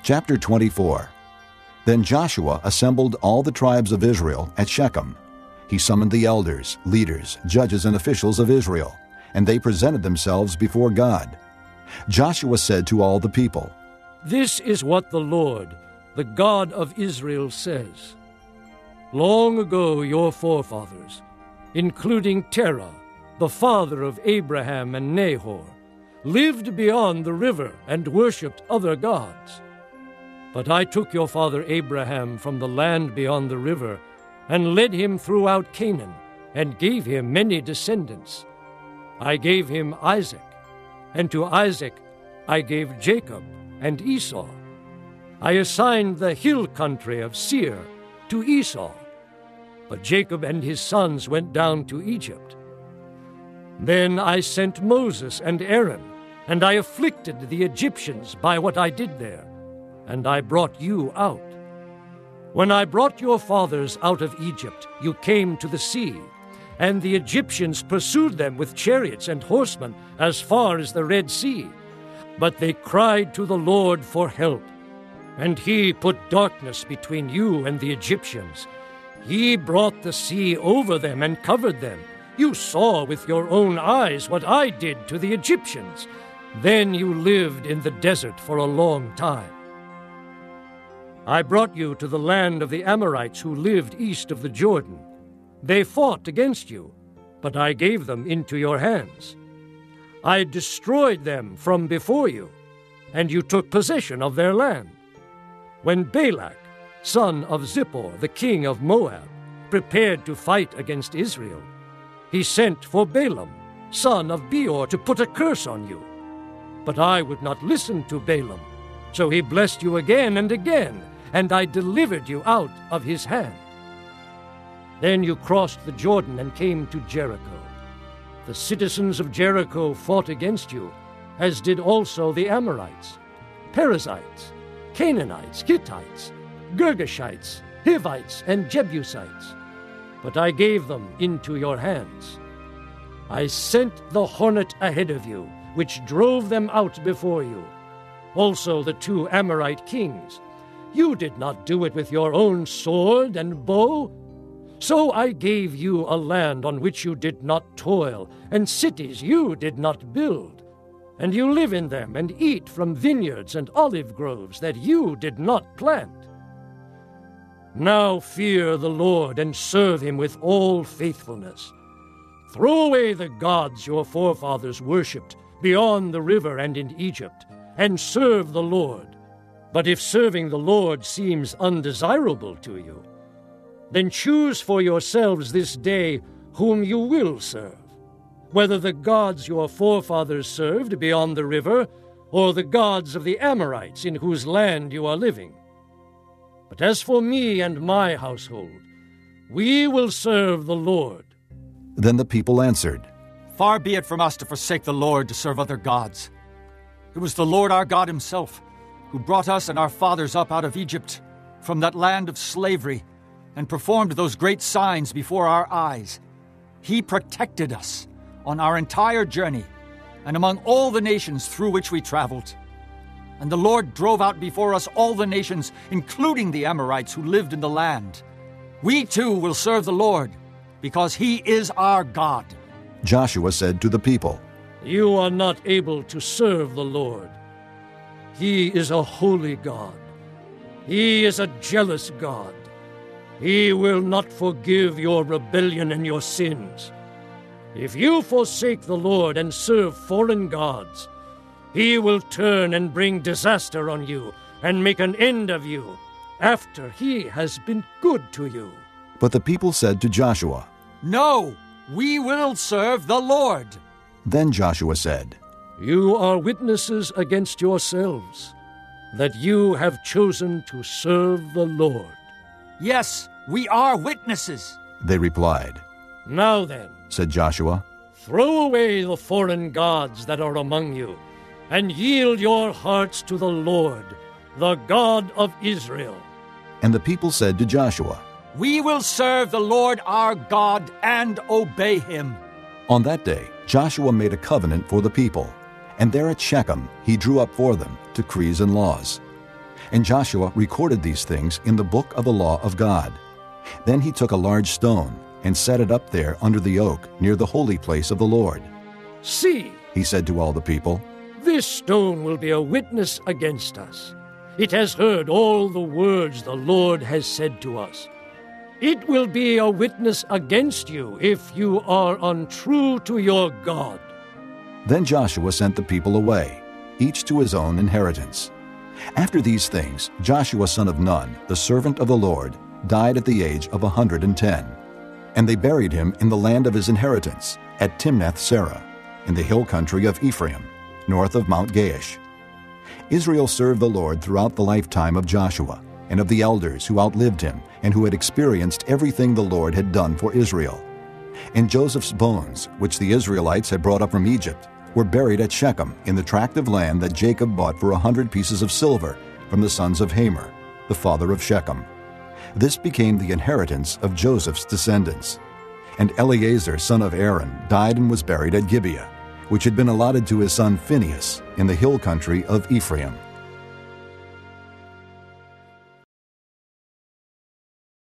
Chapter 24. Then Joshua assembled all the tribes of Israel at Shechem. He summoned the elders, leaders, judges, and officials of Israel, and they presented themselves before God. Joshua said to all the people, "This is what the Lord, the God of Israel, says. Long ago your forefathers, including Terah, the father of Abraham and Nahor, lived beyond the river and worshipped other gods. But I took your father Abraham from the land beyond the river and led him throughout Canaan and gave him many descendants. I gave him Isaac, and to Isaac I gave Jacob and Esau. I assigned the hill country of Seir to Esau, but Jacob and his sons went down to Egypt. Then I sent Moses and Aaron, and I afflicted the Egyptians by what I did there, and I brought you out. When I brought your fathers out of Egypt, you came to the sea, and the Egyptians pursued them with chariots and horsemen as far as the Red Sea. But they cried to the Lord for help, and he put darkness between you and the Egyptians. He brought the sea over them and covered them. You saw with your own eyes what I did to the Egyptians. Then you lived in the desert for a long time. I brought you to the land of the Amorites who lived east of the Jordan. They fought against you, but I gave them into your hands. I destroyed them from before you, and you took possession of their land. When Balak, son of Zippor, the king of Moab, prepared to fight against Israel, he sent for Balaam, son of Beor, to put a curse on you. But I would not listen to Balaam, so he blessed you again and again, and I delivered you out of his hand. Then you crossed the Jordan and came to Jericho. The citizens of Jericho fought against you, as did also the Amorites, Perizzites, Canaanites, Hittites, Girgashites, Hivites, and Jebusites. But I gave them into your hands. I sent the hornet ahead of you, which drove them out before you. Also the 2 Amorite kings. You did not do it with your own sword and bow. So I gave you a land on which you did not toil, and cities you did not build. And you live in them and eat from vineyards and olive groves that you did not plant. Now fear the Lord and serve him with all faithfulness. Throw away the gods your forefathers worshipped beyond the river and in Egypt, and serve the Lord. But if serving the Lord seems undesirable to you, then choose for yourselves this day whom you will serve, whether the gods your forefathers served beyond the river, or the gods of the Amorites in whose land you are living. But as for me and my household, we will serve the Lord." Then the people answered, "Far be it from us to forsake the Lord to serve other gods. It was the Lord our God himself who brought us and our fathers up out of Egypt, from that land of slavery, and performed those great signs before our eyes. He protected us on our entire journey and among all the nations through which we traveled. And the Lord drove out before us all the nations, including the Amorites who lived in the land. We too will serve the Lord, because he is our God." Joshua said to the people, "You are not able to serve the Lord. He is a holy God. He is a jealous God. He will not forgive your rebellion and your sins. If you forsake the Lord and serve foreign gods, he will turn and bring disaster on you and make an end of you after he has been good to you." But the people said to Joshua, "No, we will serve the Lord." Then Joshua said, "You are witnesses against yourselves that you have chosen to serve the Lord." "Yes, we are witnesses," they replied. "Now then," said Joshua, "throw away the foreign gods that are among you, and yield your hearts to the Lord, the God of Israel." And the people said to Joshua, "We will serve the Lord our God and obey him." On that day Joshua made a covenant for the people, and there at Shechem he drew up for them decrees and laws. And Joshua recorded these things in the book of the law of God. Then he took a large stone and set it up there under the oak near the holy place of the Lord. "See," He said to all the people, "this stone will be a witness against us. It has heard all the words the Lord has said to us. It will be a witness against you if you are untrue to your God." Then Joshua sent the people away, each to his own inheritance. After these things, Joshua son of Nun, the servant of the Lord, died at the age of 110. And they buried him in the land of his inheritance, at Timnath-Serah, in the hill country of Ephraim, north of Mount Gaash. Israel served the Lord throughout the lifetime of Joshua, and of the elders who outlived him, and who had experienced everything the Lord had done for Israel. And Joseph's bones, which the Israelites had brought up from Egypt, were buried at Shechem in the tract of land that Jacob bought for 100 pieces of silver from the sons of Hamor, the father of Shechem. This became the inheritance of Joseph's descendants. And Eleazar son of Aaron died and was buried at Gibeah, which had been allotted to his son Phinehas in the hill country of Ephraim.